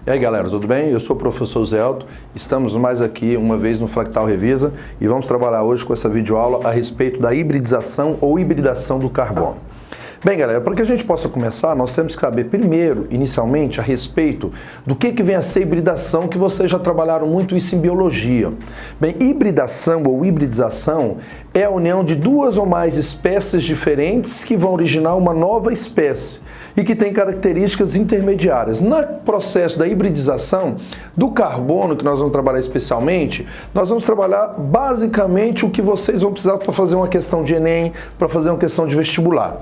E aí galera, tudo bem? Eu sou o professor Zé Elton, estamos mais aqui uma vez no Fractal Revisa e vamos trabalhar hoje com essa videoaula a respeito da hibridização ou hibridação do carbono. Bem galera, para que a gente possa começar, nós temos que saber primeiro, inicialmente, a respeito do que vem a ser hibridação, que vocês já trabalharam muito isso em biologia. Bem, hibridação ou hibridização é a união de duas ou mais espécies diferentes que vão originar uma nova espécie e que tem características intermediárias. No processo da hibridização do carbono, que nós vamos trabalhar especialmente, nós vamos trabalhar basicamente o que vocês vão precisar para fazer uma questão de Enem, para fazer uma questão de vestibular.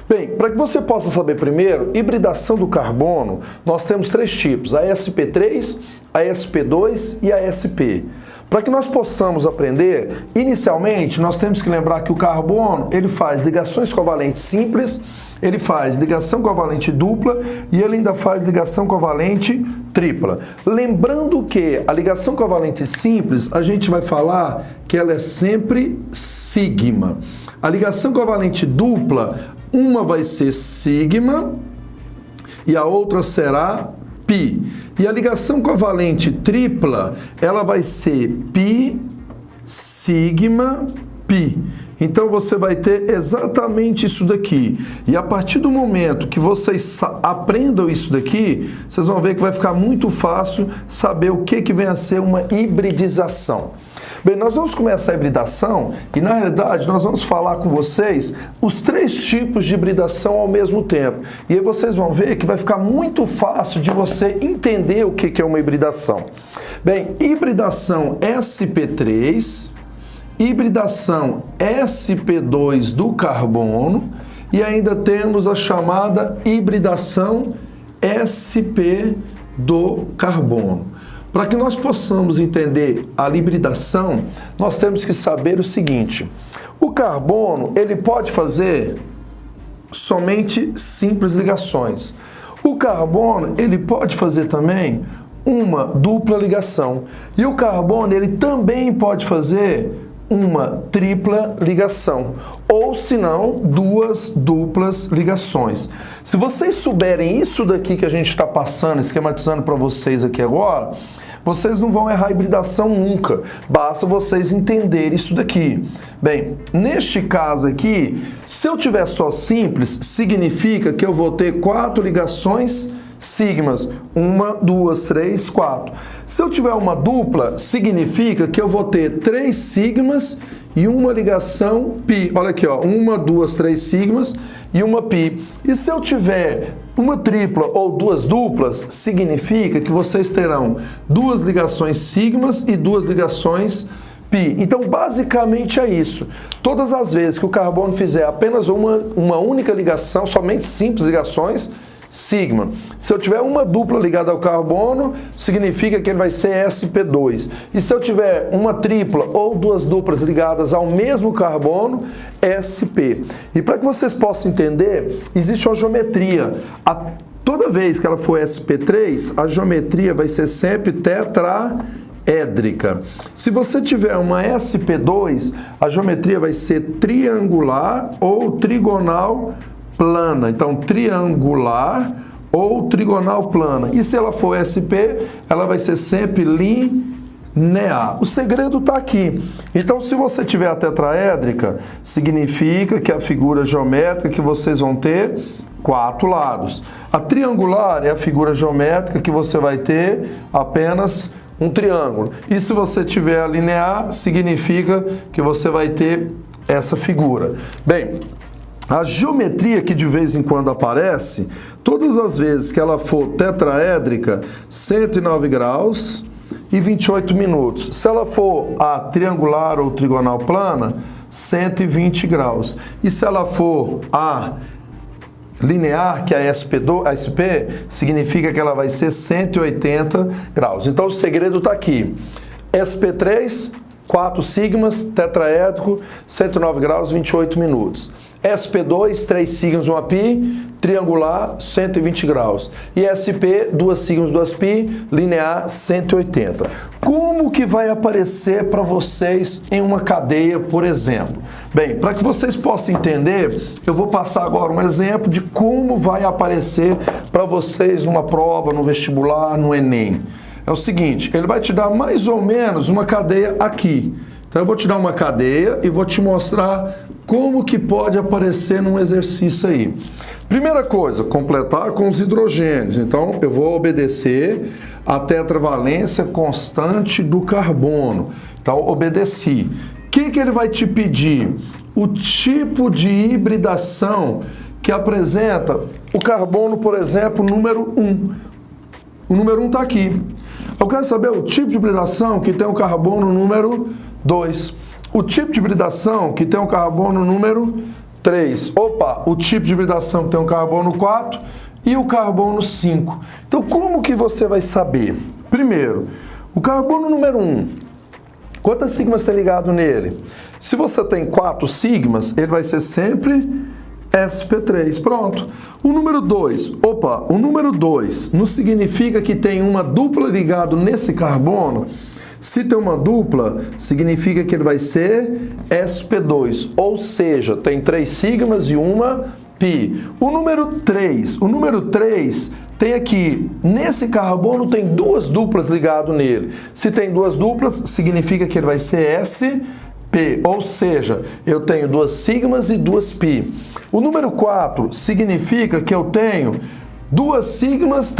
Bem, para que você possa saber primeiro, hibridação do carbono, nós temos três tipos, a sp3, a sp2 e a sp. Para que nós possamos aprender, inicialmente, nós temos que lembrar que o carbono, ele faz ligações covalentes simples, ele faz ligação covalente dupla e ele ainda faz ligação covalente tripla. Lembrando que a ligação covalente simples, a gente vai falar que ela é sempre sigma. A ligação covalente dupla, uma vai ser sigma e a outra será pi. E a ligação covalente tripla, ela vai ser pi, sigma, pi. Então você vai ter exatamente isso daqui. E a partir do momento que vocês aprendam isso daqui, vocês vão ver que vai ficar muito fácil saber o que vem a ser uma hibridização. Bem, nós vamos começar a hibridação e, na realidade, nós vamos falar com vocês os três tipos de hibridação ao mesmo tempo. E aí vocês vão ver que vai ficar muito fácil de você entender o que é uma hibridação. Bem, hibridação sp3, hibridação sp2 do carbono e ainda temos a chamada hibridação sp do carbono. Para que nós possamos entender a hibridação, nós temos que saber o seguinte: o carbono, ele pode fazer somente simples ligações. O carbono, ele pode fazer também uma dupla ligação. E o carbono, ele também pode fazer uma tripla ligação, ou se não, duas duplas ligações. Se vocês souberem isso daqui que a gente está passando, esquematizando para vocês aqui agora, vocês não vão errar a hibridação nunca, basta vocês entenderem isso daqui. Bem, neste caso aqui, se eu tiver só simples, significa que eu vou ter 4 ligações sigmas, 1, 2, 3, 4. Se eu tiver uma dupla, significa que eu vou ter 3 sigmas e uma ligação pi. Olha aqui, ó, 1, 2, 3 sigmas e uma pi. E se eu tiver uma tripla ou duas duplas, significa que vocês terão 2 ligações sigmas e 2 ligações pi. Então, basicamente é isso. Todas as vezes que o carbono fizer apenas uma única ligação, somente simples ligações, sigma. Se eu tiver uma dupla ligada ao carbono, significa que ele vai ser sp2. E se eu tiver uma tripla ou 2 duplas ligadas ao mesmo carbono, sp. E para que vocês possam entender, existe uma geometria. Toda vez que ela for sp3, a geometria vai ser sempre tetraédrica. Se você tiver uma sp2, a geometria vai ser triangular ou trigonal plana. Então, triangular ou trigonal plana. E se ela for SP, ela vai ser sempre linear. O segredo está aqui. Então, se você tiver a tetraédrica, significa que a figura geométrica que vocês vão ter 4 lados. A triangular é a figura geométrica que você vai ter apenas um triângulo. E se você tiver a linear, significa que você vai ter essa figura. Bem, a geometria que de vez em quando aparece, todas as vezes que ela for tetraédrica, 109 graus e 28 minutos. Se ela for a triangular ou trigonal plana, 120 graus. E se ela for a linear, que é a SP, significa que ela vai ser 180 graus. Então o segredo está aqui. SP3, 4 sigmas, tetraédrico, 109 graus, 28 minutos. SP2, 3 sigmas, 1 pi, triangular, 120 graus. E SP, 2 sigmas, 2 pi, linear, 180. Como que vai aparecer para vocês em uma cadeia, por exemplo? Bem, para que vocês possam entender, eu vou passar agora um exemplo de como vai aparecer para vocês numa prova, no vestibular, no Enem. É o seguinte, ele vai te dar mais ou menos uma cadeia aqui. Então eu vou te dar uma cadeia e vou te mostrar como que pode aparecer num exercício aí. Primeira coisa, completar com os hidrogênios. Então eu vou obedecer a tetravalência constante do carbono. Então obedeci. O que ele vai te pedir? O tipo de hibridação que apresenta o carbono, por exemplo, número 1. O número 1 está aqui. Eu quero saber o tipo de hibridação que tem o carbono número 2. O tipo de hibridação que tem o carbono número 3. Opa, o tipo de hibridação que tem o carbono 4 e o carbono 5. Então, como que você vai saber? Primeiro, o carbono número 1. Quantas sigmas tem ligado nele? Se você tem 4 sigmas, ele vai ser sempre sp3. Pronto. O número 2. Opa, o número 2 não significa que tem uma dupla ligado nesse carbono? Se tem uma dupla, significa que ele vai ser sp2. Ou seja, tem 3 sigmas e uma pi. O número 3. O número 3 tem aqui, nesse carbono tem 2 duplas ligadas nele. Se tem 2 duplas, significa que ele vai ser sp, ou seja, eu tenho 2 sigmas e 2 pi. O número 4 significa que eu tenho 2 sigmas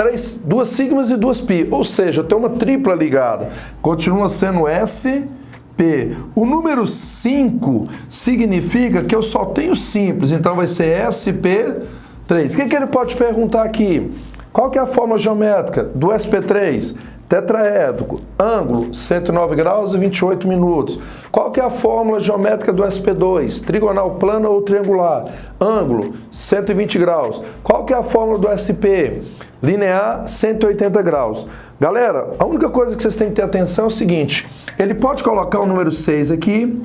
e 2 pi, ou seja, eu tenho uma tripla ligada. Continua sendo sp. O número 5 significa que eu só tenho simples, então vai ser sp3. O que ele pode perguntar aqui? Qual que é a fórmula geométrica do sp3? Tetraédrico, ângulo 109 graus e 28 minutos. Qual que é a fórmula geométrica do sp2? Trigonal plana ou triangular, ângulo 120 graus. Qual que é a fórmula do sp? Linear 180 graus. Galera, a única coisa que vocês têm que ter atenção é o seguinte, ele pode colocar o número 6 aqui,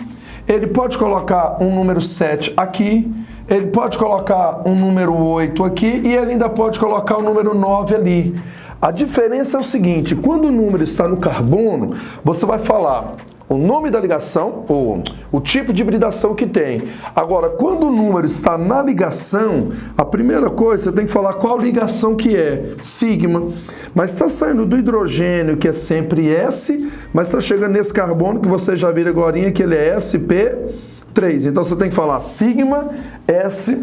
ele pode colocar um número 7 aqui, ele pode colocar um número 8 aqui e ele ainda pode colocar o número 9 ali. A diferença é o seguinte, quando o número está no carbono, você vai falar o nome da ligação, ou o tipo de hibridação que tem. Agora, quando o número está na ligação, a primeira coisa, você tem que falar qual ligação que é, sigma. Mas está saindo do hidrogênio, que é sempre S, mas está chegando nesse carbono, que você já viram agora, que ele é sp3. Então, você tem que falar sigma, S,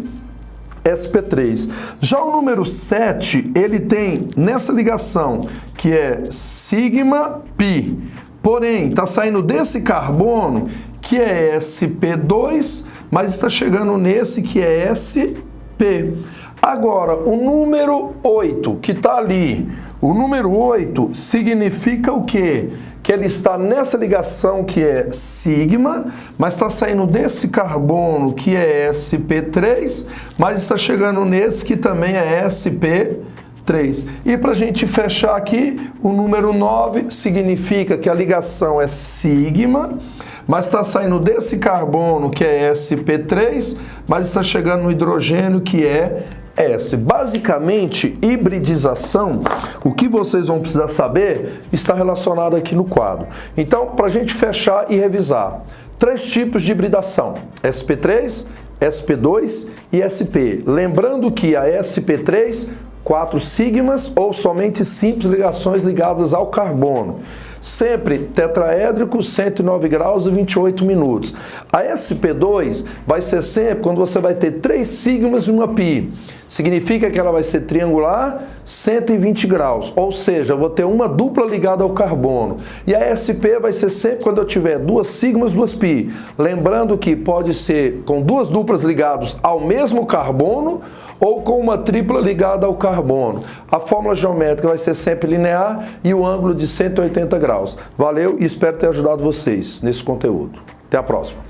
sp3. Já o número 7, ele tem nessa ligação, que é sigma pi. Porém, está saindo desse carbono, que é sp2, mas está chegando nesse que é sp. Agora, o número 8, que está ali, o número 8 significa o quê? Que ele está nessa ligação que é sigma, mas está saindo desse carbono que é sp3, mas está chegando nesse que também é sp3. E para a gente fechar aqui, o número 9 significa que a ligação é sigma, mas está saindo desse carbono que é sp3, mas está chegando no hidrogênio que é S. Basicamente, hibridização, o que vocês vão precisar saber, está relacionado aqui no quadro. Então, para a gente fechar e revisar, 3 tipos de hibridação, sp3, sp2 e sp. Lembrando que a sp3, 4 sigmas ou somente simples ligações ligadas ao carbono. Sempre tetraédrico, 109 graus e 28 minutos. A sp2 vai ser sempre quando você vai ter 3 sigmas e uma pi. Significa que ela vai ser triangular, 120 graus. Ou seja, eu vou ter uma dupla ligada ao carbono. E a sp vai ser sempre quando eu tiver 2 sigmas, 2 pi. Lembrando que pode ser com 2 duplas ligadas ao mesmo carbono ou com uma tripla ligada ao carbono. A fórmula geométrica vai ser sempre linear e o ângulo de 180 graus. Valeu e espero ter ajudado vocês nesse conteúdo. Até a próxima.